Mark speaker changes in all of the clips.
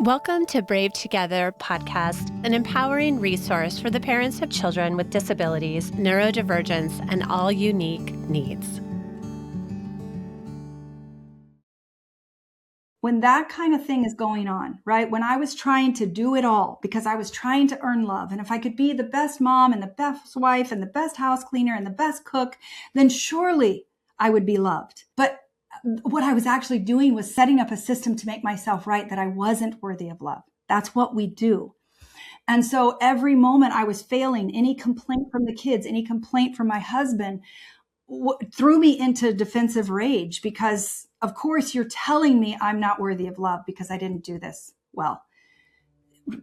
Speaker 1: Welcome to Brave Together podcast, an empowering resource for the parents of children with disabilities, neurodivergence, and all unique needs.
Speaker 2: When that kind of thing is going on, right? When I was trying to do it all because I was trying to earn love, and if I could be the best mom and the best wife and the best house cleaner and the best cook, then surely I would be loved. But what I was actually doing was setting up a system to make myself right that I wasn't worthy of love. That's what we do. And so every moment I was failing, any complaint from the kids, any complaint from my husband threw me into defensive rage because, of course, you're telling me I'm not worthy of love because I didn't do this well.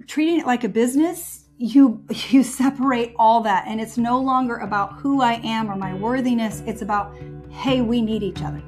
Speaker 2: Treating it like a business, you separate all that. And it's no longer about who I am or my worthiness. It's about, hey, we need each other.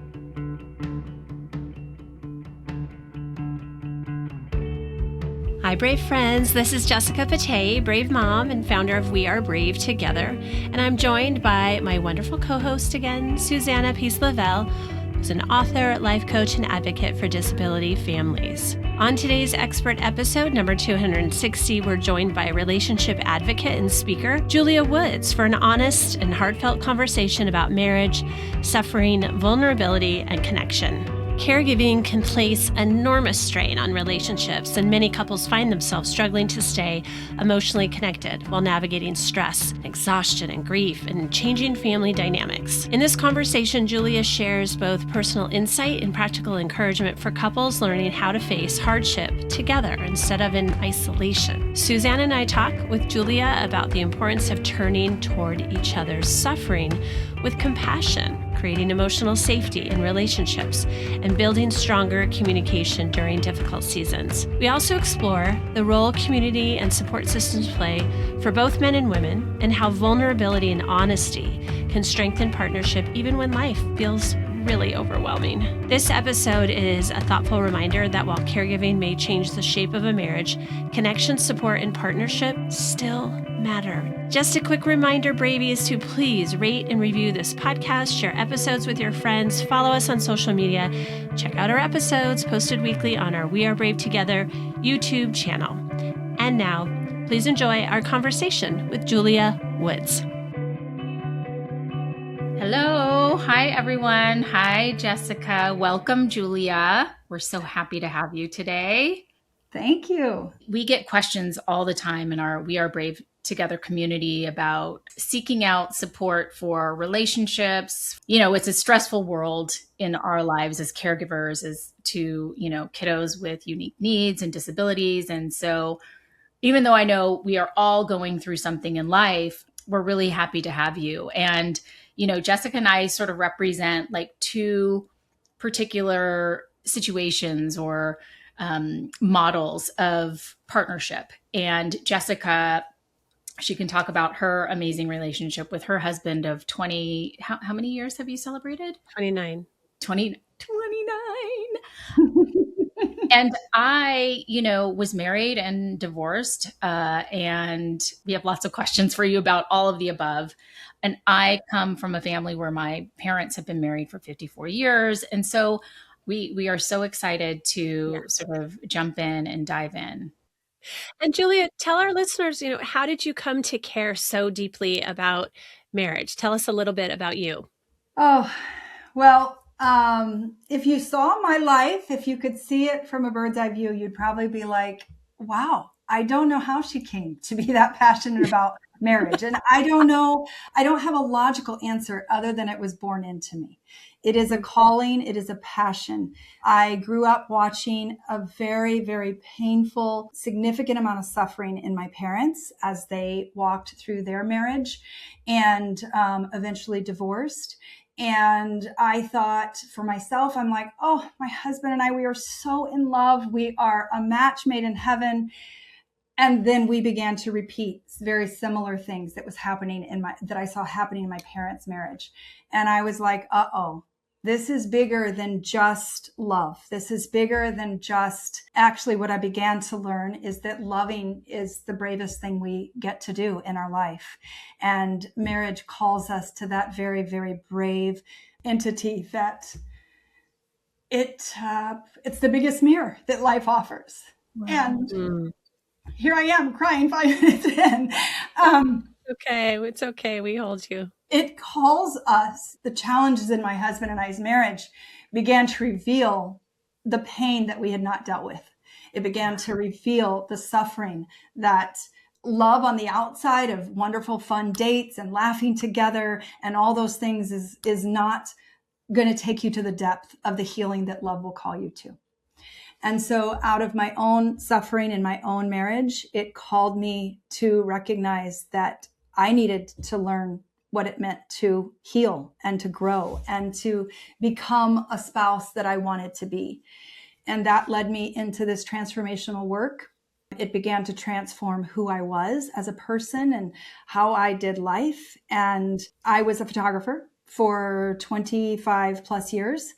Speaker 1: Hi, Brave friends. This is Jessica Patay, Brave Mom and founder of We Are Brave Together. And I'm joined by my wonderful co-host again, Susanna Lovell, who's an author, life coach, and advocate for disability families. On today's expert episode, number 260, we're joined by relationship advocate and speaker, Julia Woods, for an honest and heartfelt conversation about marriage, suffering, vulnerability, and connection. Caregiving can place enormous strain on relationships, and many couples find themselves struggling to stay emotionally connected while navigating stress, exhaustion, and grief, and changing family dynamics. In this conversation, Julia shares both personal insight and practical encouragement for couples learning how to face hardship together instead of in isolation. Susanna and I talk with Julia about the importance of turning toward each other's suffering with compassion, creating emotional safety in relationships, and building stronger communication during difficult seasons. We also explore the role community and support systems play for both men and women, and how vulnerability and honesty can strengthen partnership even when life feels really overwhelming. This episode is a thoughtful reminder that while caregiving may change the shape of a marriage, connection, support, and partnership still matter. Just a quick reminder, Bravies, to please rate and review this podcast, share episodes with your friends, follow us on social media, check out our episodes posted weekly on our We Are Brave Together YouTube channel. And now, please enjoy our conversation with Julia Woods.
Speaker 3: Hello. Hi, everyone. Hi, Jessica. Welcome, Julia. We're so happy to have you today.
Speaker 2: Thank you.
Speaker 3: We get questions all the time in our We Are Brave Together community about seeking out support for relationships. You know, it's a stressful world in our lives as caregivers, as to, kiddos with unique needs and disabilities. And so even though I know we are all going through something in life, we're really happy to have you. And Jessica and I sort of represent like two particular situations or models of partnership. And Jessica, she can talk about her amazing relationship with her husband of 20. How many years have you celebrated?
Speaker 1: 29.
Speaker 3: 29. And I, was married and divorced, and we have lots of questions for you about all of the above. And I come from a family where my parents have been married for 54 years. And so we are so excited to sort of jump in and dive in.
Speaker 1: And Julia, tell our listeners, how did you come to care so deeply about marriage? Tell us a little bit about you.
Speaker 2: Oh, well, if you saw my life, if you could see it from a bird's eye view, you'd probably be like, wow, I don't know how she came to be that passionate about marriage. And I don't know, I don't have a logical answer other than it was born into me. It is a calling. It is a passion. I grew up watching a very, very painful, significant amount of suffering in my parents as they walked through their marriage and eventually divorced. And I thought for myself, I'm like, oh, my husband and I, we are so in love. We are a match made in heaven. And then we began to repeat very similar things that was happening that I saw happening in my parents' marriage. And I was like, uh-oh, this is bigger than just love. This is bigger than just, actually what I began to learn is that loving is the bravest thing we get to do in our life. And marriage calls us to that very, very brave entity that it's the biggest mirror that life offers. And
Speaker 1: Mm.
Speaker 2: here I am crying 5 minutes in.
Speaker 1: Okay, it's okay. We hold you.
Speaker 2: It calls us, the challenges in my husband and I's marriage began to reveal the pain that we had not dealt with. It began to reveal the suffering that love on the outside of wonderful, fun dates and laughing together and all those things is not going to take you to the depth of the healing that love will call you to. And so out of my own suffering in my own marriage, it called me to recognize that I needed to learn what it meant to heal and to grow and to become a spouse that I wanted to be. And that led me into this transformational work. It began to transform who I was as a person and how I did life. And I was a photographer for 25 plus years.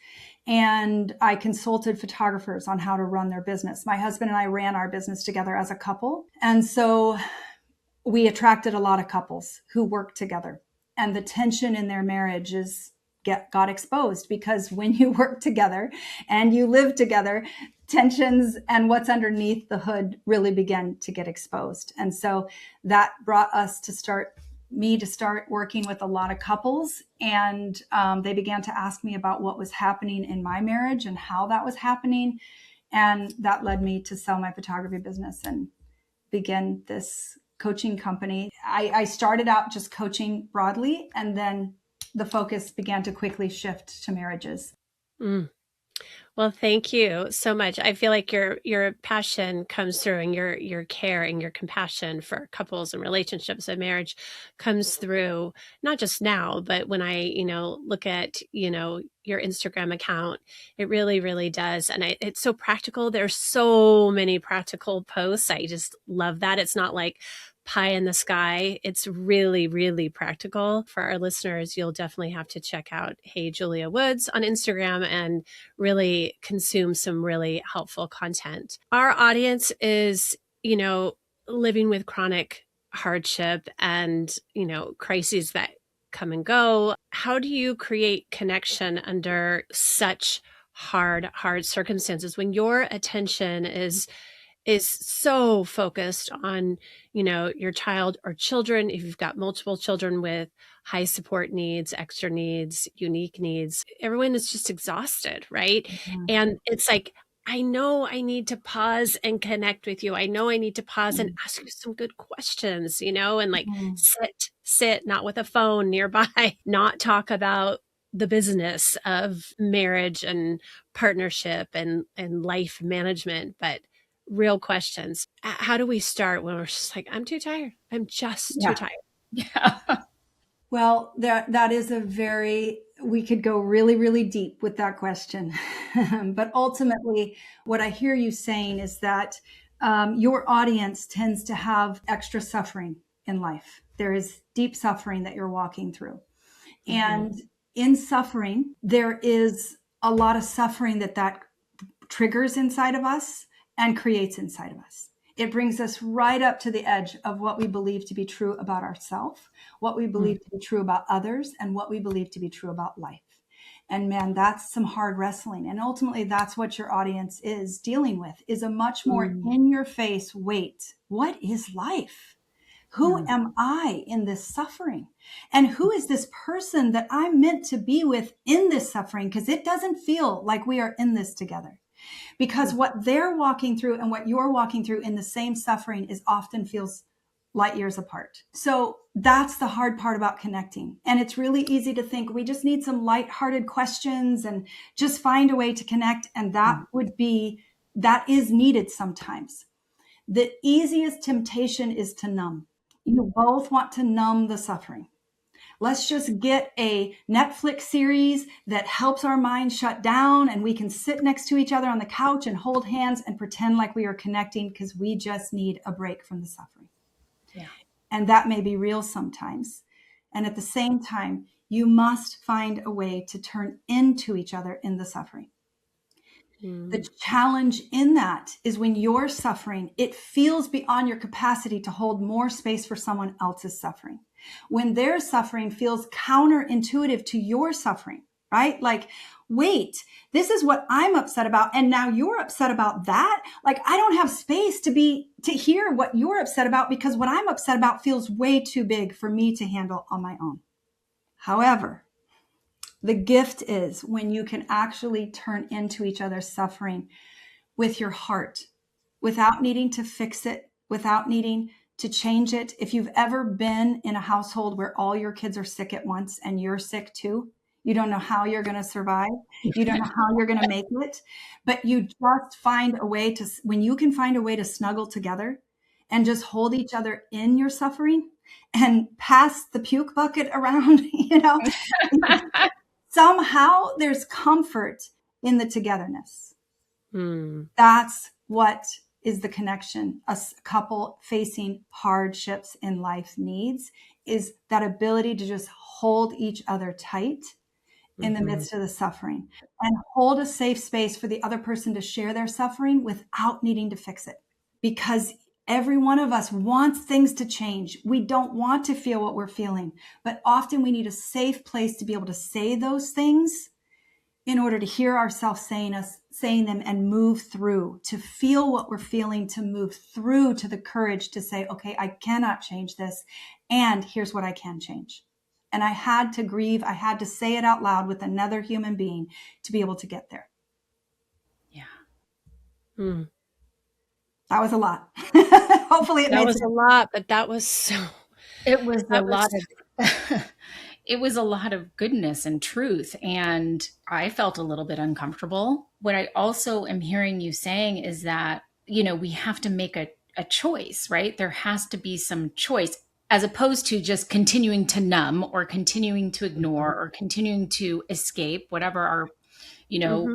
Speaker 2: And I consulted photographers on how to run their business. My husband and I ran our business together as a couple. And so we attracted a lot of couples who worked together. And the tension in their marriages got exposed because when you work together and you live together, tensions and what's underneath the hood really began to get exposed. And so that brought us to start working with a lot of couples. And they began to ask me about what was happening in my marriage and how that was happening. And that led me to sell my photography business and begin this coaching company. I started out just coaching broadly, and then the focus began to quickly shift to marriages.
Speaker 1: Mm. Well, thank you so much. I feel like your passion comes through, and your care and your compassion for couples and relationships and marriage comes through, not just now, but when I, look at, your Instagram account, it really, really does. And it's so practical. There's so many practical posts. I just love that. It's not like pie in the sky. It's really, really practical. For our listeners, you'll definitely have to check out Hey Julia Woods on Instagram and really consume some really helpful content. Our audience is, living with chronic hardship and, crises that come and go. How do you create connection under such hard circumstances when your attention is so focused on, your child or children? If you've got multiple children with high support needs, extra needs, unique needs, everyone is just exhausted, right?
Speaker 2: Mm-hmm.
Speaker 1: And it's like, I know I need to pause and connect with you. I know I need to pause and ask you some good questions, and like sit, not with a phone nearby, not talk about the business of marriage and partnership and life management, but real questions. How do we start when we're just like, I'm too tired. I'm just too tired.
Speaker 3: Yeah.
Speaker 2: Well, that is we could go really, really deep with that question. But ultimately, what I hear you saying is that your audience tends to have extra suffering in life. There is deep suffering that you're walking through. Mm-hmm. And in suffering, there is a lot of suffering that triggers inside of us and creates inside of us. It brings us right up to the edge of what we believe to be true about ourselves, what we believe to be true about others, and what we believe to be true about life. And man, that's some hard wrestling. And ultimately, that's what your audience is dealing with, is a much more in-your-face, wait, what is life? Who am I in this suffering? And who is this person that I'm meant to be with in this suffering? Because it doesn't feel like we are in this together. Because what they're walking through and what you're walking through in the same suffering often feels light years apart. So that's the hard part about connecting. And it's really easy to think we just need some lighthearted questions and just find a way to connect. And that is needed sometimes. The easiest temptation is to numb. You both want to numb the suffering. Let's just get a Netflix series that helps our mind shut down, and we can sit next to each other on the couch and hold hands and pretend like we are connecting because we just need a break from the suffering.
Speaker 3: Yeah.
Speaker 2: And that may be real sometimes. And at the same time, you must find a way to turn into each other in the suffering. The challenge in that is when you're suffering, it feels beyond your capacity to hold more space for someone else's suffering. When their suffering feels counterintuitive to your suffering, right? Like, wait, this is what I'm upset about. And now you're upset about that. Like, I don't have space to hear what you're upset about, because what I'm upset about feels way too big for me to handle on my own. However, the gift is when you can actually turn into each other's suffering with your heart, without needing to fix it, without needing to change it. If you've ever been in a household where all your kids are sick at once and you're sick too, you don't know how you're going to survive. You don't know how you're going to make it, but you just find a way to, when you can find a way to snuggle together and just hold each other in your suffering and pass the puke bucket around, somehow there's comfort in the togetherness. That's what is the connection a couple facing hardships in life needs, is that ability to just hold each other tight in the midst of the suffering, and hold a safe space for the other person to share their suffering without needing to fix it. Because every one of us wants things to change. We don't want to feel what we're feeling, but often we need a safe place to be able to say those things in order to hear ourselves saying them and move through, to feel what we're feeling, to move through to the courage to say, okay, I cannot change this, and here's what I can change. And I had to grieve. I had to say it out loud with another human being to be able to get there.
Speaker 3: Yeah.
Speaker 2: That was a lot. Hopefully it made sense.
Speaker 1: That was a lot, but that was so...
Speaker 3: It was it was a lot of goodness and truth. And I felt a little bit uncomfortable. What I also am hearing you saying is that, we have to make a choice, right? There has to be some choice, as opposed to just continuing to numb or continuing to ignore or continuing to escape, whatever our,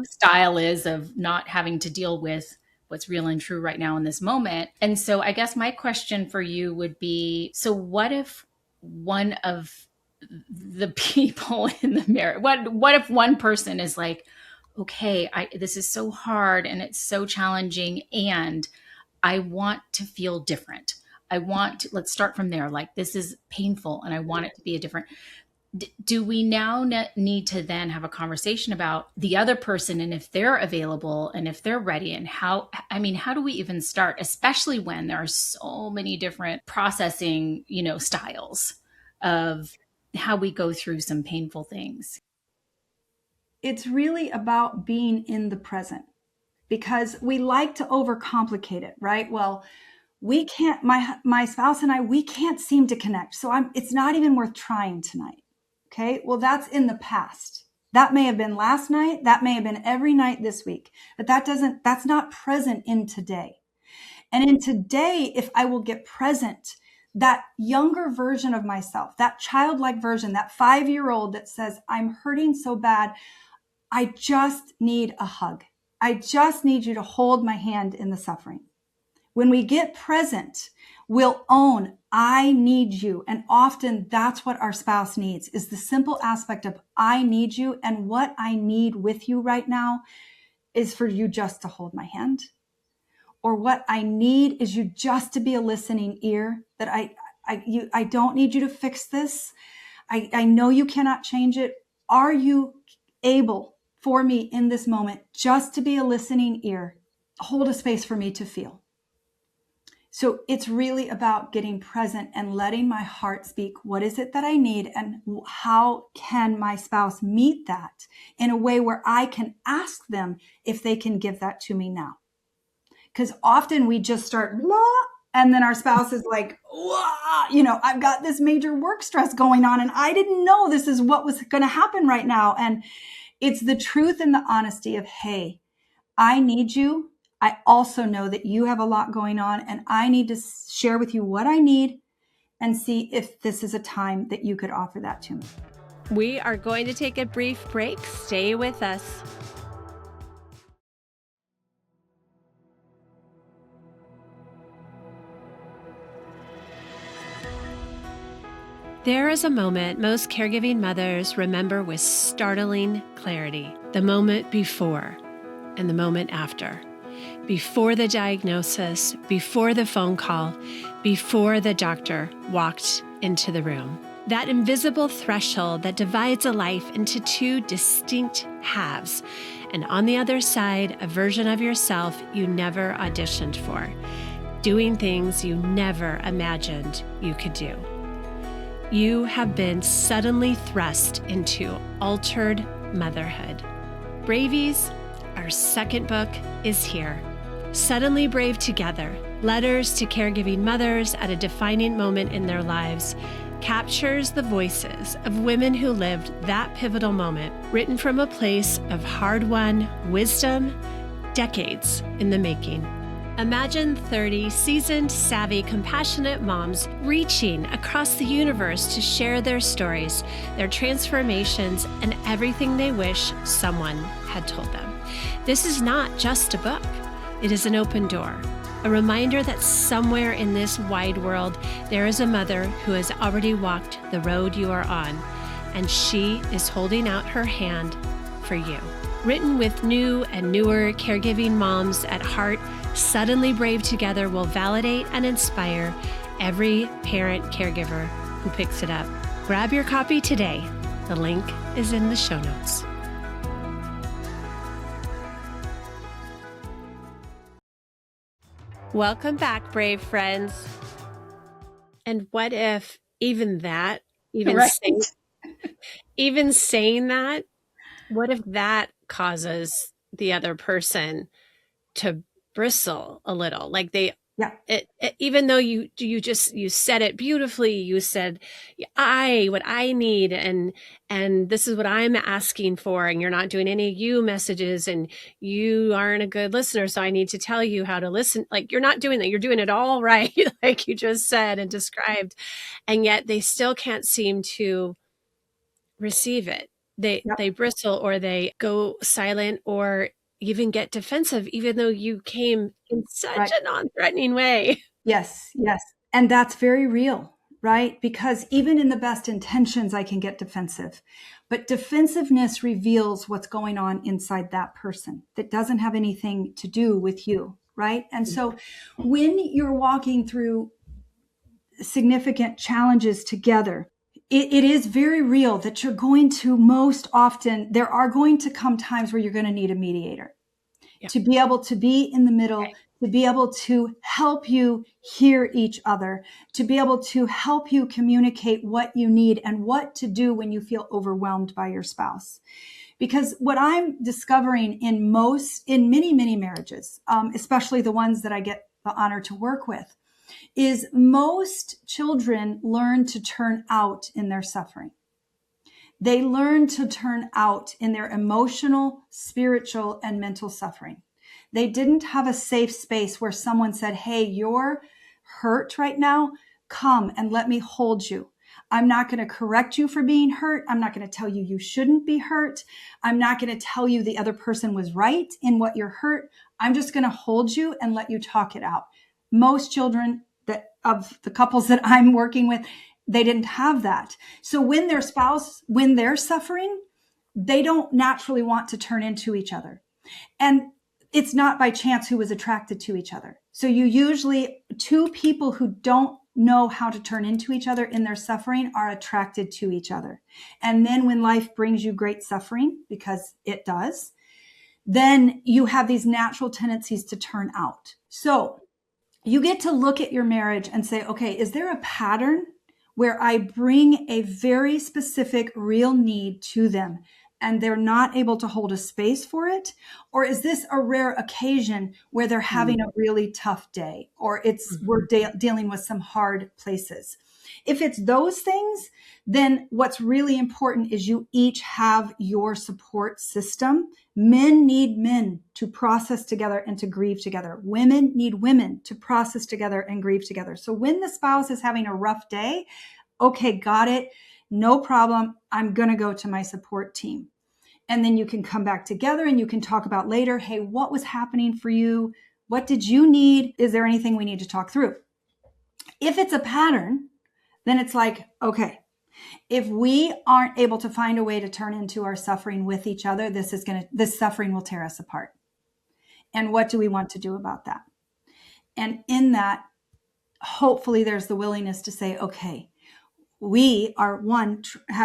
Speaker 3: style is of not having to deal with what's real and true right now in this moment. And so I guess my question for you would be, so what if one of the people in the marriage, what if one person is like, okay, this is so hard and it's so challenging and I want to feel different. Let's start from there. Like, this is painful and I want it to be a different. Do we now need to then have a conversation about the other person and if they're available and if they're ready, and how do we even start, especially when there are so many different processing, styles of how we go through some painful things?
Speaker 2: It's really about being in the present, because we like to overcomplicate it, right? Well, we can't, my spouse and I, we can't seem to connect. So it's not even worth trying tonight. Okay. Well, that's in the past. That may have been last night. That may have been every night this week, but that's not present in today. And in today, if I will get present, that younger version of myself, that childlike version, that 5-year-old that says, I'm hurting so bad, I just need a hug. I just need you to hold my hand in the suffering. When we get present, we'll own, I need you. And often that's what our spouse needs, is the simple aspect of, I need you. And what I need with you right now is for you just to hold my hand. Or what I need is you just to be a listening ear, that I don't need you to fix this. I know you cannot change it. Are you able for me in this moment just to be a listening ear? Hold a space for me to feel. So it's really about getting present and letting my heart speak. What is it that I need? And how can my spouse meet that in a way where I can ask them if they can give that to me now? Because often we just start, blah, and then our spouse is like, I've got this major work stress going on and I didn't know this is what was going to happen right now. And it's the truth and the honesty of, hey, I need you. I also know that you have a lot going on and I need to share with you what I need and see if this is a time that you could offer that to me.
Speaker 1: We are going to take a brief break. Stay with us. There is a moment most caregiving mothers remember with startling clarity: the moment before and the moment after. Before the diagnosis, before the phone call, before the doctor walked into the room. that invisible threshold that divides a life into two distinct halves, and on the other side, a version of yourself you never auditioned for, doing things you never imagined you could do. You have been suddenly thrust into altered motherhood. Bravies, our second book, is here. Suddenly Brave Together, Letters to Caregiving Mothers at a Defining Moment in Their Lives, captures the voices of women who lived that pivotal moment, written from a place of hard-won wisdom, decades in the making. Imagine 30 seasoned, savvy, compassionate moms reaching across the universe to share their stories, their transformations, and everything they wish someone had told them. This is not just a book. It is an open door, a reminder that somewhere in this wide world, there is a mother who has already walked the road you are on, and she is holding out her hand for you. Written with new and newer caregiving moms at heart, Suddenly Brave Together will validate and inspire every parent caregiver who picks it up. Grab your copy today. The link is in the show notes. Welcome back, brave friends. And what if even that,
Speaker 3: Right.
Speaker 1: even saying that, what if that causes the other person to bristle a little? Like even though you said it beautifully, you said what I need and this is what I'm asking for, and you're not doing any you messages, and you aren't a good listener, so I need to tell you how to listen. Like, you're not doing that. You're doing it all right, like you just said and described, and yet they still can't seem to receive it. They bristle, or they go silent, or even get defensive, even though you came in such a non-threatening way.
Speaker 2: Yes. And that's very real, right? Because even in the best intentions, I can get defensive. But defensiveness reveals what's going on inside that person that doesn't have anything to do with you, right? And so when you're walking through significant challenges together, it is very real that you're going to there are going to come times where you're going to need a mediator to be able to be in the middle, to be able to help you hear each other, to be able to help you communicate what you need and what to do when you feel overwhelmed by your spouse. Because what I'm discovering in many, many marriages, especially the ones that I get the honor to work with, is most children learn to turn out in their suffering. They learn to turn out in their emotional, spiritual, and mental suffering. They didn't have a safe space where someone said, hey, you're hurt right now. Come and let me hold you. I'm not going to correct you for being hurt. I'm not going to tell you you shouldn't be hurt. I'm not going to tell you the other person was right in what you're hurt. I'm just going to hold you and let you talk it out. Most children of the couples that I'm working with, they didn't have that. So when when they're suffering, they don't naturally want to turn into each other. And it's not by chance who was attracted to each other. So you usually, two people who don't know how to turn into each other in their suffering are attracted to each other. And then when life brings you great suffering, because it does, then you have these natural tendencies to turn out. So you get to look at your marriage and say, okay, is there a pattern where I bring a very specific real need to them and they're not able to hold a space for it? Or is this a rare occasion where they're having a really tough day, or we're dealing with some hard places? If it's those things, then what's really important is you each have your support system. Men need men to process together and to grieve together. Women need women to process together and grieve together. So when the spouse is having a rough day, okay, got it. No problem. I'm going to go to my support team. And then you can come back together and you can talk about later, hey, what was happening for you? What did you need? Is there anything we need to talk through? If it's a pattern, then it's like, okay, if we aren't able to find a way to turn into our suffering with each other, this suffering will tear us apart. And what do we want to do about that? And in that, hopefully there's the willingness to say, okay, we are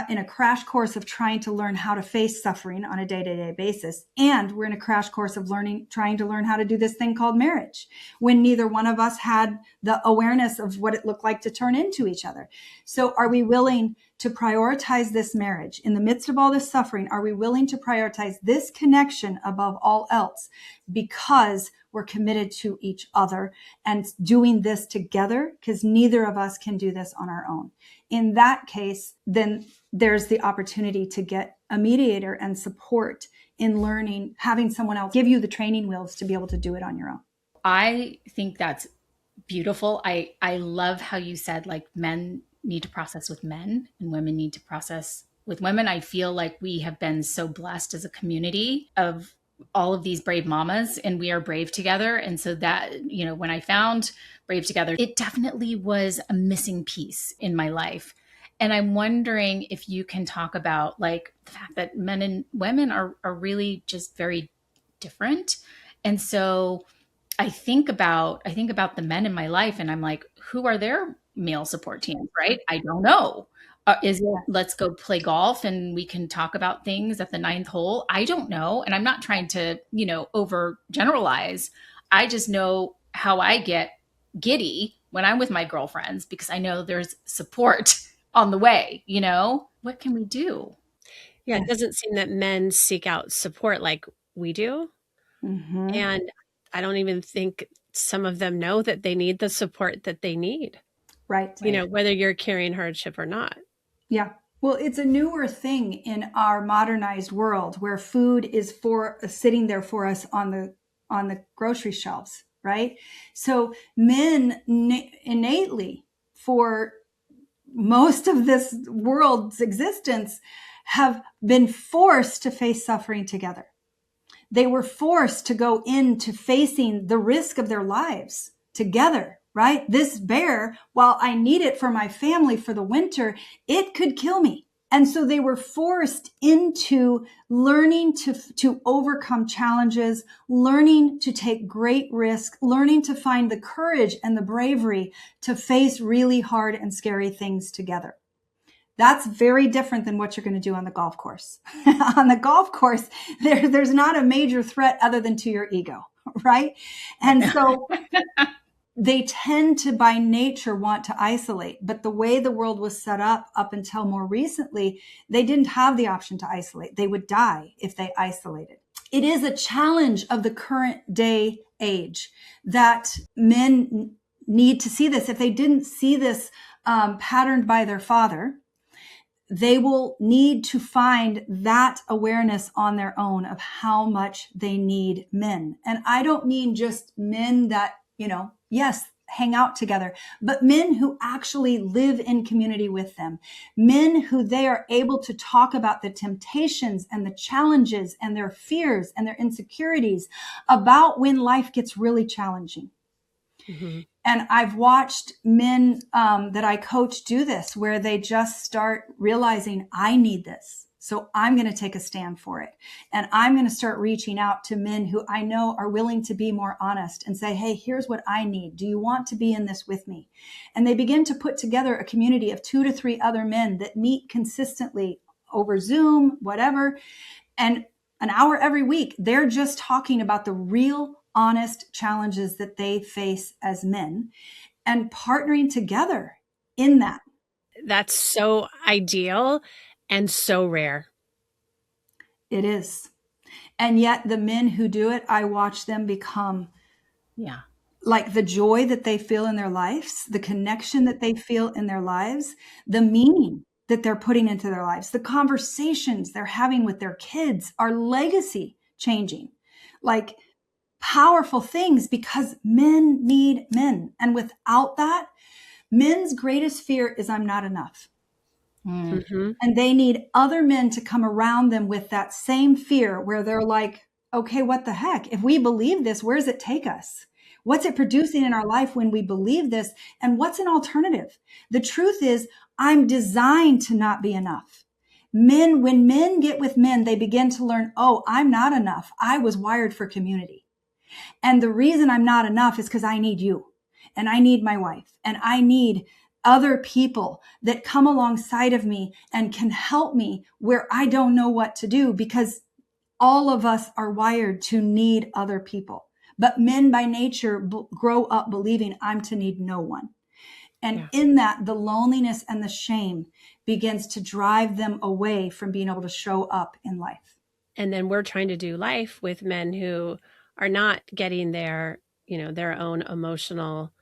Speaker 2: in a crash course of trying to learn how to face suffering on a day-to-day basis. And we're in a crash course of trying to learn how to do this thing called marriage, when neither one of us had the awareness of what it looked like to turn into each other. So are we willing to prioritize this marriage in the midst of all this suffering? Are we willing to prioritize this connection above all else because we're committed to each other and doing this together? Because neither of us can do this on our own. In that case, then there's the opportunity to get a mediator and support in learning, having someone else give you the training wheels to be able to do it on your own.
Speaker 3: I think that's beautiful. I love how you said, like, men need to process with men and women need to process with women. I feel like we have been so blessed as a community of all of these brave mamas, and we are brave together. And so that, when I found Brave Together, it definitely was a missing piece in my life. And I'm wondering if you can talk about, like, the fact that men and women are really just very different. And so I think about the men in my life, and I'm like, who are their male support teams, right? I don't know. Is it, let's go play golf and we can talk about things at the 9th hole? I don't know. And I'm not trying to, over generalize. I just know how I get giddy when I'm with my girlfriends, because I know there's support on the way. What can we do?
Speaker 1: Yeah, it doesn't seem that men seek out support like we do.
Speaker 2: Mm-hmm.
Speaker 1: And I don't even think some of them know that they need the support that they need.
Speaker 2: Right.
Speaker 1: Whether you're carrying hardship or not.
Speaker 2: Yeah. Well, it's a newer thing in our modernized world where food is sitting there for us on the grocery shelves, right? So men innately, for most of this world's existence, have been forced to face suffering together. They were forced to go into facing the risk of their lives together, right? This bear, while I need it for my family for the winter, it could kill me. And so they were forced into learning to overcome challenges, learning to take great risk, learning to find the courage and the bravery to face really hard and scary things together. That's very different than what you're going to do on the golf course. On the golf course, there's not a major threat other than to your ego, right? And so they tend to, by nature, want to isolate. But the way the world was set up until more recently, they didn't have the option to isolate. They would die if they isolated. It is a challenge of the current day age that men need to see this. If they didn't see this patterned by their father, they will need to find that awareness on their own of how much they need men. And I don't mean just men that, yes, hang out together, but men who actually live in community with them, men who they are able to talk about the temptations and the challenges and their fears and their insecurities about when life gets really challenging. Mm-hmm. And I've watched men that I coach do this, where they just start realizing, I need this. So I'm going to take a stand for it. And I'm going to start reaching out to men who I know are willing to be more honest and say, hey, here's what I need. Do you want to be in this with me? And they begin to put together a community of 2 to 3 other men that meet consistently over Zoom, whatever. And an hour every week, they're just talking about the real honest challenges that they face as men and partnering together in that.
Speaker 1: That's so ideal and so rare.
Speaker 2: It is. And yet the men who do it, I watch them become like the joy that they feel in their lives, the connection that they feel in their lives, the meaning that they're putting into their lives, the conversations they're having with their kids are legacy changing. Like powerful things, because men need men. And without that, men's greatest fear is I'm not enough. Mm-hmm. And they need other men to come around them with that same fear, where they're like, okay, what the heck? If we believe this, where does it take us? What's it producing in our life when we believe this? And what's an alternative? The truth is, I'm designed to not be enough. When men get with men, they begin to learn, oh, I'm not enough. I was wired for community. And the reason I'm not enough is because I need you, and I need my wife, and I need other people that come alongside of me and can help me where I don't know what to do, because all of us are wired to need other people. But men by nature grow up believing I'm to need no one. And in that, the loneliness and the shame begins to drive them away from being able to show up in life.
Speaker 1: And then we're trying to do life with men who are not getting their own emotional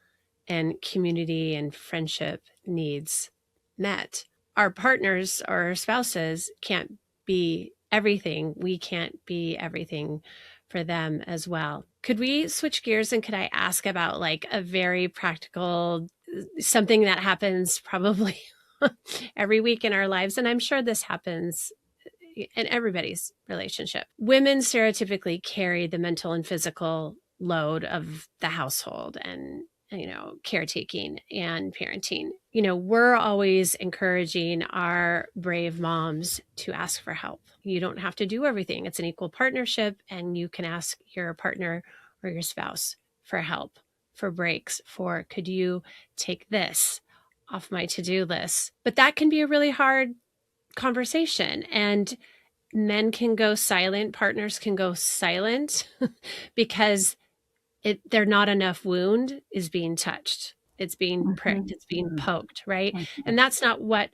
Speaker 1: and community and friendship needs met. Our partners or our spouses can't be everything. We can't be everything for them as well. Could we switch gears and could I ask about like a very practical, something that happens probably every week in our lives? And I'm sure this happens in everybody's relationship. Women stereotypically carry the mental and physical load of the household and caretaking and parenting. We're always encouraging our brave moms to ask for help. You don't have to do everything. It's an equal partnership, and you can ask your partner or your spouse for help, for breaks, for could you take this off my to-do list? But that can be a really hard conversation, and men can go silent, partners can go silent because they're not enough wound is being touched. It's being pricked. It's being poked, right? And that's not what,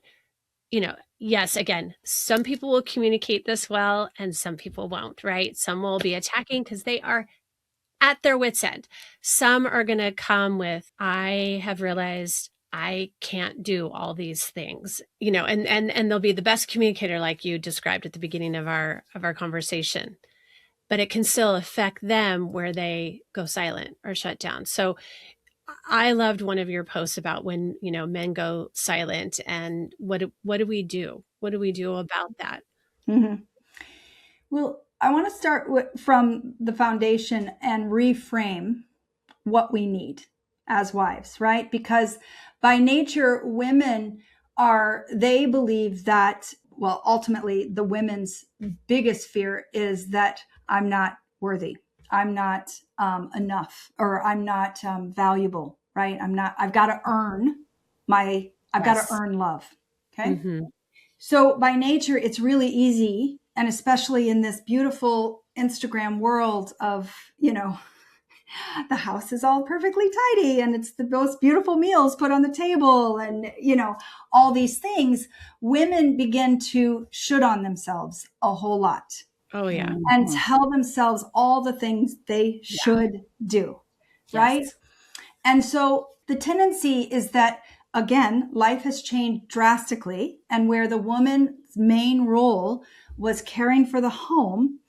Speaker 1: yes, again, some people will communicate this well and some people won't, right? Some will be attacking because they are at their wits' end. Some are going to come with, I have realized I can't do all these things, and they'll be the best communicator like you described at the beginning of our conversation. But it can still affect them where they go silent or shut down. So I loved one of your posts about when, men go silent and what do we do? What do we do about that?
Speaker 2: Mm-hmm. Well, I want to start from the foundation and reframe what we need as wives, right? Because by nature, women they believe that, well, ultimately the women's biggest fear is that I'm not worthy. I'm not enough, or I'm not valuable, right? I've got to earn got to earn love. Okay. Mm-hmm. So by nature, it's really easy. And especially in this beautiful Instagram world of, the house is all perfectly tidy and it's the most beautiful meals put on the table and, all these things, women begin to should on themselves a whole lot.
Speaker 1: Oh, yeah.
Speaker 2: And tell themselves all the things they should do, right? Yes. And so the tendency is that, again, life has changed drastically, and where the woman's main role was caring for the home,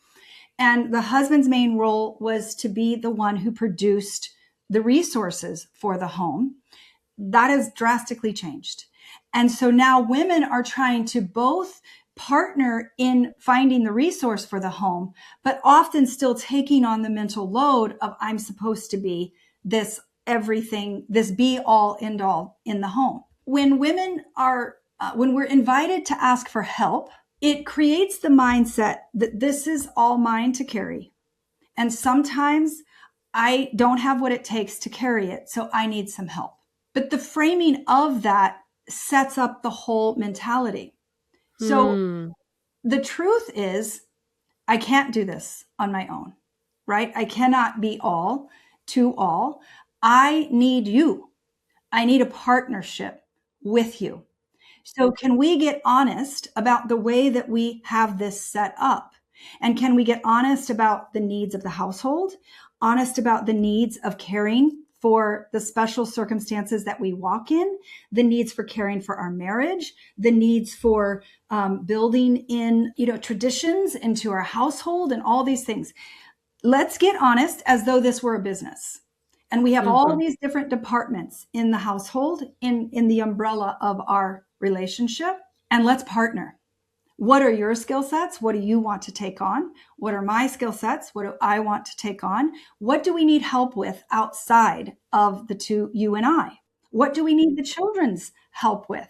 Speaker 2: and the husband's main role was to be the one who produced the resources for the home, that has drastically changed. And so now women are trying to both partner in finding the resource for the home, but often still taking on the mental load of I'm supposed to be this everything, this be all end all in the home. When women are, when we're invited to ask for help, it creates the mindset that this is all mine to carry. And sometimes I don't have what it takes to carry it, so I need some help. But the framing of that sets up the whole mentality. So the truth is, I can't do this on my own, right? I cannot be all to all. I need you. I need a partnership with you. So can we get honest about the way that we have this set up? And can we get honest about the needs of the household, honest about the needs of caring for the special circumstances that we walk in, the needs for caring for our marriage, the needs for building in, traditions into our household and all these things. Let's get honest as though this were a business. And we have all these different departments in the household, in the umbrella of our relationship, and let's partner. What are your skill sets? What do you want to take on? What are my skill sets? What do I want to take on? What do we need help with outside of the two, you and I? What do we need the children's help with?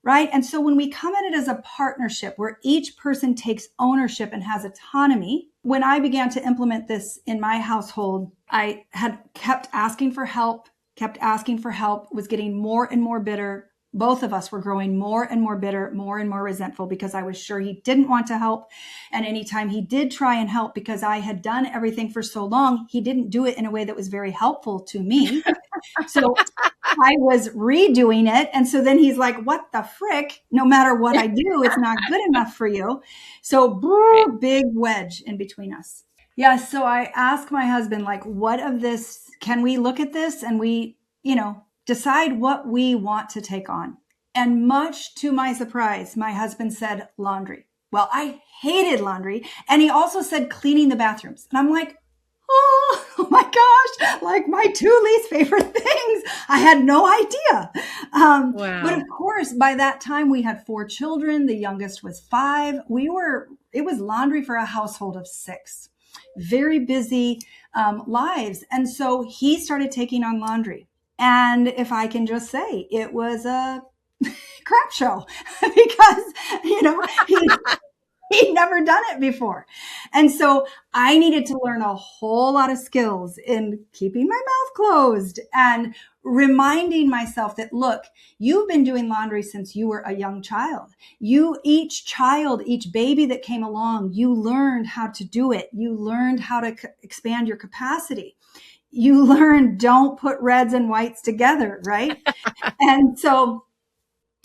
Speaker 2: Right? And so when we come at it as a partnership where each person takes ownership and has autonomy, when I began to implement this in my household, I had kept asking for help kept asking for help, was getting more and more bitter. Both of us were growing more and more bitter, more and more resentful, because I was sure he didn't want to help. And anytime he did try and help, because I had done everything for so long, he didn't do it in a way that was very helpful to me. So I was redoing it. And so then he's like, what the frick? No matter what I do, it's not good enough for you. So big wedge in between us. Yeah. So I asked my husband, like, what of this, can we look at this and we, decide what we want to take on? And much to my surprise, my husband said laundry. Well, I hated laundry. And he also said cleaning the bathrooms. And I'm like, oh my gosh, like my two least favorite things. I had no idea.
Speaker 1: Wow.
Speaker 2: But of course, by that time we had 4 children. The youngest was 5. It was laundry for a household of 6. Very busy lives. And so he started taking on laundry. And if I can just say, it was a crap show because, he'd never done it before. And so I needed to learn a whole lot of skills in keeping my mouth closed and reminding myself that, look, you've been doing laundry since you were a young child. Each baby that came along, you learned how to do it. You learned how to expand your capacity. You learned don't put reds and whites together, right? And so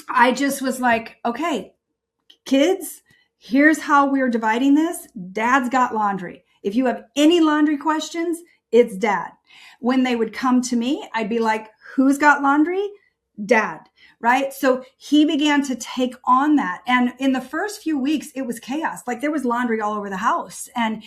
Speaker 2: I just was like, okay, kids, here's how we're dividing this. Dad's got laundry. If you have any laundry questions, it's Dad. When they would come to me, I'd be like, who's got laundry? Dad, right? So he began to take on that. And in the first few weeks, it was chaos. Like there was laundry all over the house. And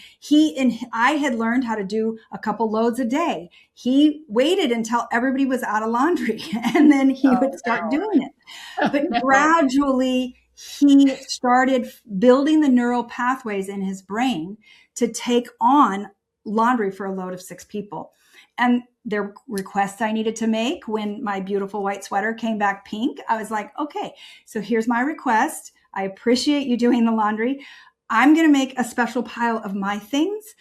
Speaker 2: I had learned how to do a couple loads a day. He waited until everybody was out of laundry and then he would start doing it. But gradually, he started building the neural pathways in his brain to take on laundry for a load of 6 people. And there were requests I needed to make. When my beautiful white sweater came back pink, I was like, okay, so here's my request. I appreciate you doing the laundry. I'm going to make a special pile of my things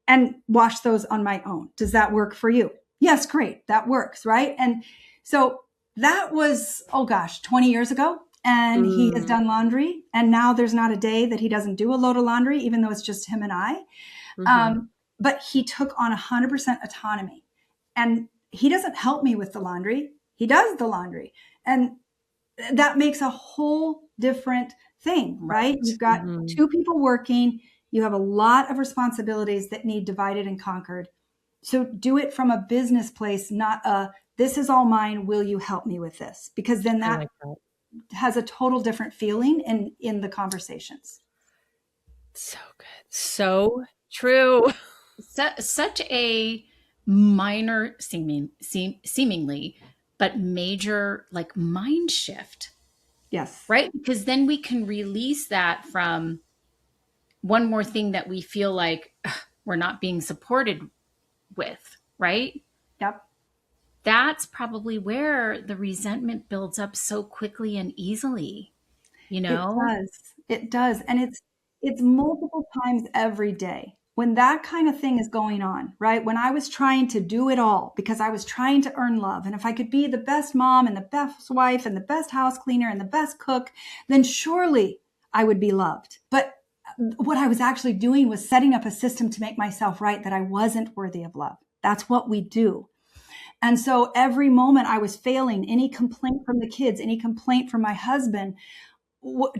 Speaker 2: and wash those on my own. Does that work for you? Yes, great. That works, right? And so that was, 20 years ago. And he has done laundry. And now there's not a day that he doesn't do a load of laundry, even though it's just him and I. But he took on 100% autonomy. And he doesn't help me with the laundry. He does the laundry. And that makes a whole different thing, right? You've got 2 people working. You have a lot of responsibilities that need divided and conquered. So do it from a business place, not this is all mine. Will you help me with this? Because then that has a total different feeling in the conversations.
Speaker 1: So good. So true.
Speaker 3: Such a minor seemingly, but major like mind shift.
Speaker 2: Yes.
Speaker 3: Right? Because then we can release that from one more thing that we feel like we're not being supported with, right?
Speaker 2: Yep.
Speaker 3: That's probably where the resentment builds up so quickly and easily, It
Speaker 2: does. And it's multiple times every day. When that kind of thing is going on, right? When I was trying to do it all because I was trying to earn love. And if I could be the best mom and the best wife and the best house cleaner and the best cook, then surely I would be loved. But what I was actually doing was setting up a system to make myself right that I wasn't worthy of love. That's what we do. And so every moment I was failing, any complaint from the kids, any complaint from my husband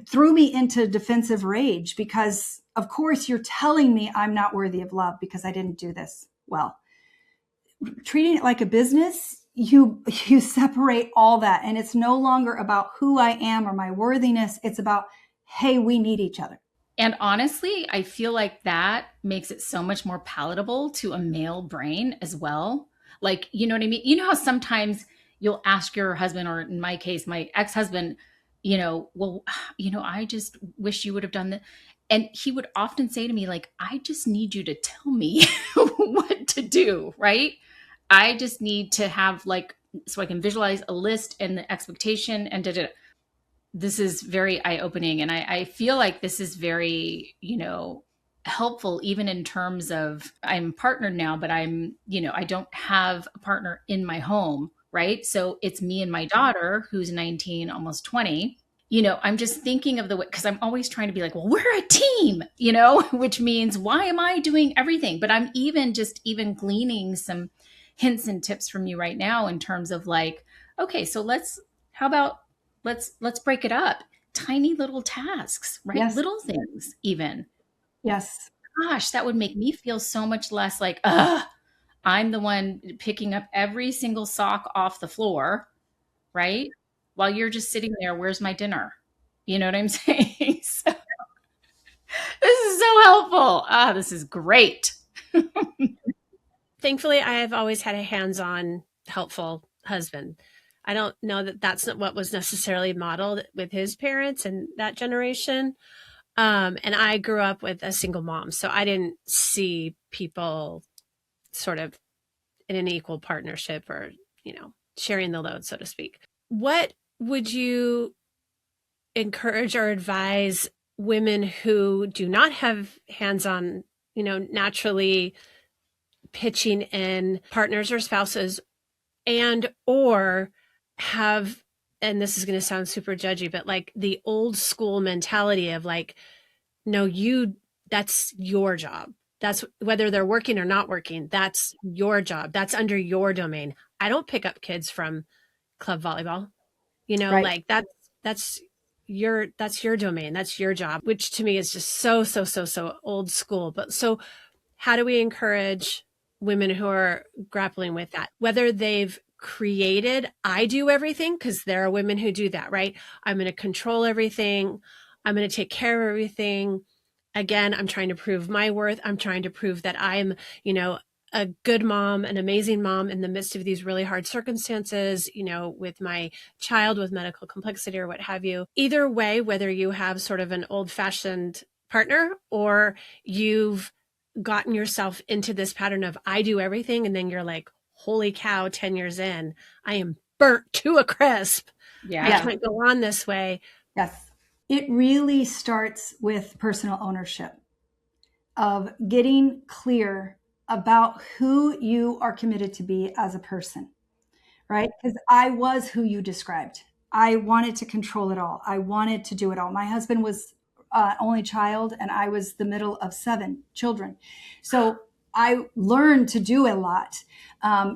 Speaker 2: threw me into defensive rage because, of course, you're telling me I'm not worthy of love because I didn't do this well. Treating it like a business, you separate all that. And it's no longer about who I am or my worthiness. It's about, hey, we need each other.
Speaker 3: And honestly, I feel like that makes it so much more palatable to a male brain as well. Like, you know what I mean? You know how sometimes you'll ask your husband, or in my case, my ex-husband, I just wish you would have done that. And he would often say to me, like, I just need you to tell me what to do, right? I just need to have so I can visualize a list and the expectation and da-da-da. This is very eye-opening. And I feel like this is very, helpful even in terms of I'm partnered now, but I don't have a partner in my home, right? So it's me and my daughter who's 19, almost 20. I'm just thinking of the way, because I'm always trying to be like, well, we're a team, which means why am I doing everything? But I'm even gleaning some hints and tips from you right now in terms of like, okay, so how about let's break it up. Tiny little tasks, right?
Speaker 2: Yes.
Speaker 3: Little things even.
Speaker 2: Yes.
Speaker 3: Gosh, that would make me feel so much less like, I'm the one picking up every single sock off the floor, right? While you're just sitting there, where's my dinner? You know what I'm saying? So, this is so helpful. This is great.
Speaker 1: Thankfully, I have always had a hands-on, helpful husband. I don't know that that's not what was necessarily modeled with his parents and that generation. And I grew up with a single mom, so I didn't see people sort of in an equal partnership or, sharing the load, so to speak. What would you encourage or advise women who do not have hands-on, naturally pitching in partners or spouses and or have, and this is going to sound super judgy, but like the old school mentality of like, no, that's your job. That's whether they're working or not working. That's your job. That's under your domain. I don't pick up kids from club volleyball,
Speaker 2: Right.
Speaker 1: like that's your domain. That's your job, which to me is just so old school. But so how do we encourage women who are grappling with that, whether they've created, I do everything, because there are women who do that, right? I'm going to control everything. I'm going to take care of everything. Again, I'm trying to prove my worth. I'm trying to prove that I'm, a good mom, an amazing mom in the midst of these really hard circumstances, with my child with medical complexity or what have you. Either way, whether you have sort of an old-fashioned partner or you've gotten yourself into this pattern of I do everything, and then you're like, holy cow, 10 years in, I am burnt to a crisp.
Speaker 3: Yeah.
Speaker 1: I can't go on this way.
Speaker 2: Yes. It really starts with personal ownership of getting clear about who you are committed to be as a person, right? Because I was who you described. I wanted to control it all. I wanted to do it all. My husband was only child, and I was the middle of 7 children. So I learned to do a lot.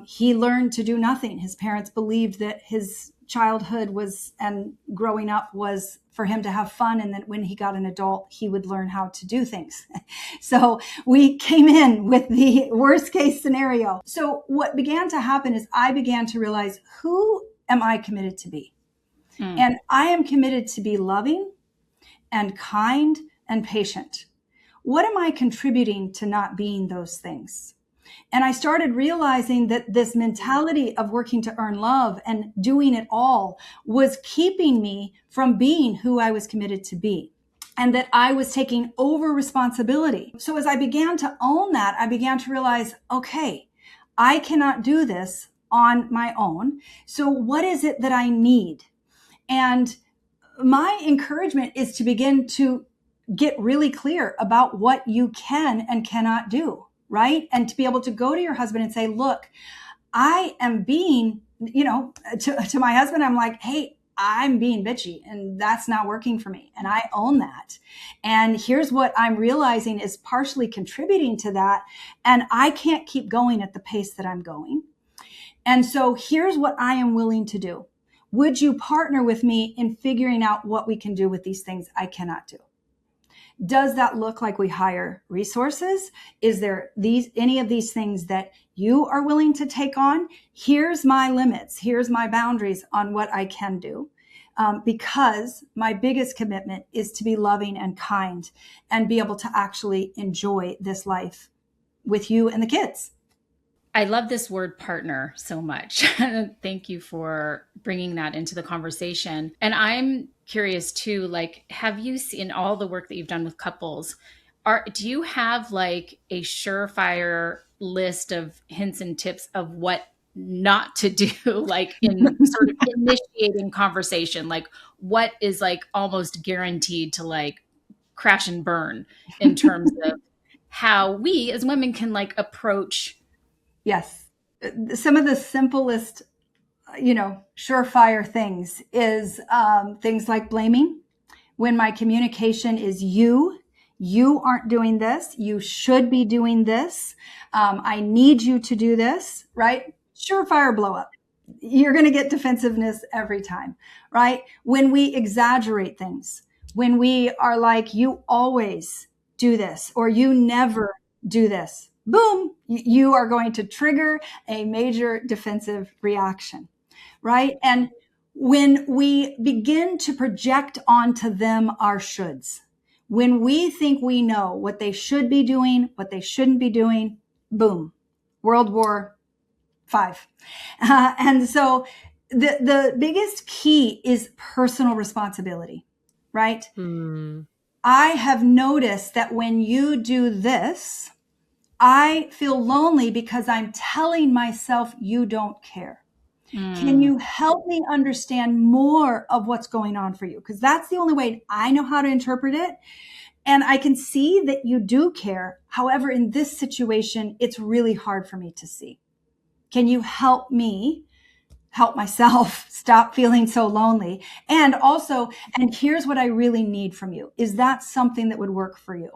Speaker 2: He learned to do nothing. His parents believed that his childhood and growing up was for him to have fun, and that when he got an adult, he would learn how to do things. So we came in with the worst case scenario. So what began to happen is I began to realize, who am I committed to be? And I am committed to be loving and kind and patient. What am I contributing to not being those things? And I started realizing that this mentality of working to earn love and doing it all was keeping me from being who I was committed to be, and that I was taking over responsibility. So as I began to own that, I began to realize, okay, I cannot do this on my own. So what is it that I need? And my encouragement is to begin to get really clear about what you can and cannot do, right? And to be able to go to your husband and say, look, I am being, to my husband, I'm like, hey, I'm being bitchy and that's not working for me. And I own that. And here's what I'm realizing is partially contributing to that. And I can't keep going at the pace that I'm going. And so here's what I am willing to do. Would you partner with me in figuring out what we can do with these things I cannot do? Does that look like we hire resources? Is there any of these things that you are willing to take on? Here's my limits. Here's my boundaries on what I can do. Because my biggest commitment is to be loving and kind and be able to actually enjoy this life with you and the kids.
Speaker 3: I love this word partner so much. Thank you for bringing that into the conversation. And I'm curious too, like, have you seen all the work that you've done with couples? Do you have like a surefire list of hints and tips of what not to do, like in sort of initiating conversation? Like what is like almost guaranteed to like crash and burn in terms of how we as women can like approach.
Speaker 2: Yes. Some of the simplest, surefire things is things like blaming. When my communication is you aren't doing this. You should be doing this. I need you to do this, right? Surefire blow up. You're going to get defensiveness every time, right? When we exaggerate things, when we are like, you always do this or you never do this, boom, you are going to trigger a major defensive reaction, right? And when we begin to project onto them our shoulds, when we think we know what they should be doing, what they shouldn't be doing, boom, World War V. And so the biggest key is personal responsibility, right? I have noticed that when you do this, I feel lonely because I'm telling myself you don't care. Can you help me understand more of what's going on for you? Because that's the only way I know how to interpret it. And I can see that you do care. However, in this situation, it's really hard for me to see. Can you help me help myself stop feeling so lonely? And also, and here's what I really need from you. Is that something that would work for you?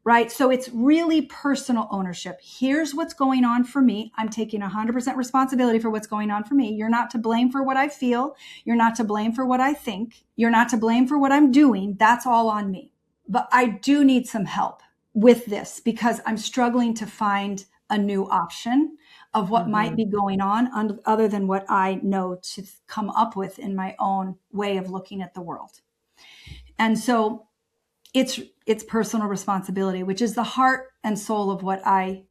Speaker 2: Right? So it's really personal ownership. Here's what's going on for me. I'm taking 100% responsibility for what's going on for me. You're not to blame for what I feel. You're not to blame for what I think. You're not to blame for what I'm doing. That's all on me. But I do need some help with this because I'm struggling to find a new option of what might be going on other than what I know to come up with in my own way of looking at the world. And so it's personal responsibility, which is the heart and soul of what I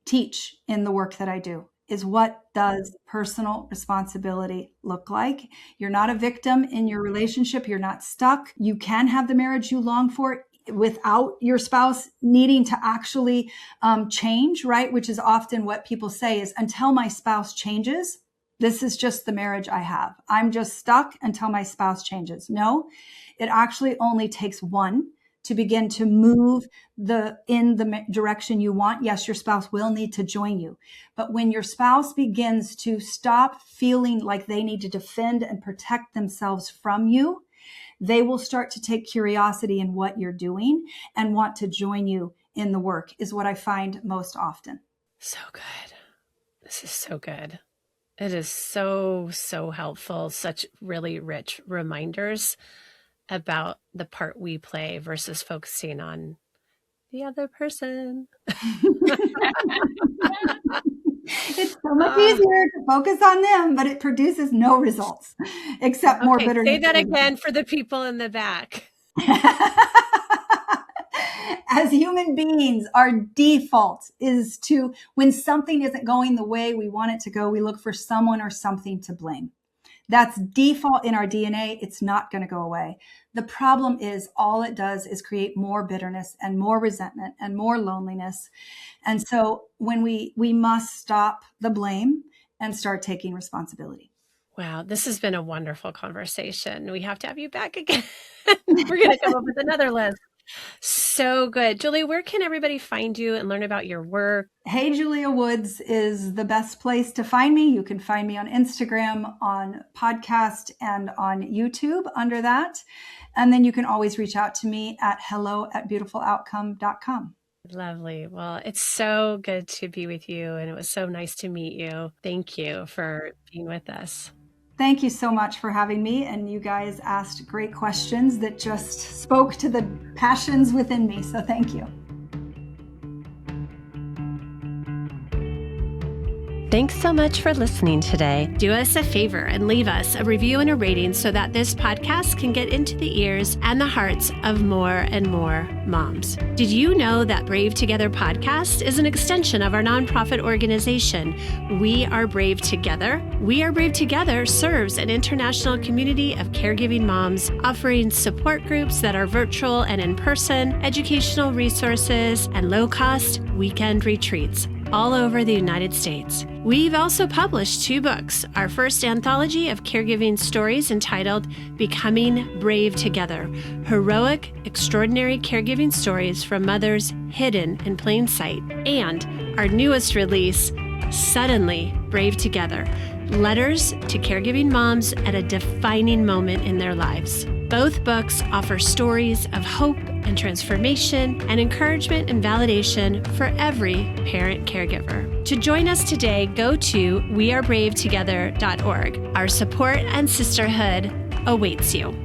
Speaker 2: teach in the work that I do, is what does personal responsibility look like? You're not a victim in your relationship. You're not stuck. You can have the marriage you long for without your spouse needing to actually change, right? Which is often what people say is, until my spouse changes, this is just the marriage I have. I'm just stuck until my spouse changes. No, it actually only takes one to begin to move in the direction you want. Yes, your spouse will need to join you. But when your spouse begins to stop feeling like they need to defend and protect themselves from you, they will start to take curiosity in what you're doing and want to join you in the work, is what I find most often.
Speaker 1: So good. This is so good. It is so, so helpful. Such really rich reminders about the part we play versus focusing on the other person.
Speaker 2: It's so much easier to focus on them, but it produces no results except more bitterness.
Speaker 1: Say that again for the people in the back.
Speaker 2: As human beings, our default is to, when something isn't going the way we want it to go, we look for someone or something to blame. That's default in our DNA. It's not going to go away. The problem is all it does is create more bitterness and more resentment and more loneliness. And so when we must stop the blame and start taking responsibility.
Speaker 1: Wow, this has been a wonderful conversation. We have to have you back again. We're going to come up with another list. So good. Julie, where can everybody find you and learn about your work?
Speaker 2: Hey Julia Woods is the best place to find me. You can find me on Instagram, on podcast, and on YouTube under that. And then you can always reach out to me at hello@beautifuloutcome.com.
Speaker 1: Lovely. Well, it's so good to be with you. And it was so nice to meet you. Thank you for being with us.
Speaker 2: Thank you so much for having me. And you guys asked great questions that just spoke to the passions within me. So thank you.
Speaker 1: Thanks so much for listening today. Do us a favor and leave us a review and a rating so that this podcast can get into the ears and the hearts of more and more moms. Did you know that Brave Together podcast is an extension of our nonprofit organization, We Are Brave Together? We Are Brave Together serves an international community of caregiving moms, offering support groups that are virtual and in person, educational resources, and low-cost weekend retreats. all over the United States. We've also published 2 books. Our first anthology of caregiving stories entitled Becoming Brave Together, Heroic, Extraordinary Caregiving Stories from Mothers Hidden in Plain Sight. And our newest release, Suddenly Brave Together, Letters to Caregiving Moms at a Defining Moment in Their Lives. Both books offer stories of hope and transformation and encouragement and validation for every parent caregiver. To join us today, go to wearebravetogether.org. Our support and sisterhood awaits you.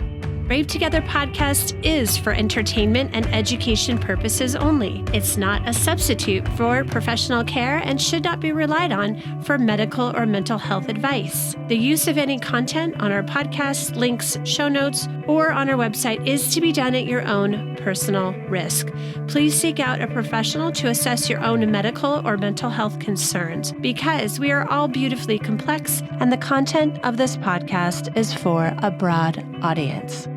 Speaker 1: Brave Together podcast is for entertainment and education purposes only. It's not a substitute for professional care and should not be relied on for medical or mental health advice. The use of any content on our podcast, links, show notes, or on our website is to be done at your own personal risk. Please seek out a professional to assess your own medical or mental health concerns, because we are all beautifully complex and the content of this podcast is for a broad audience.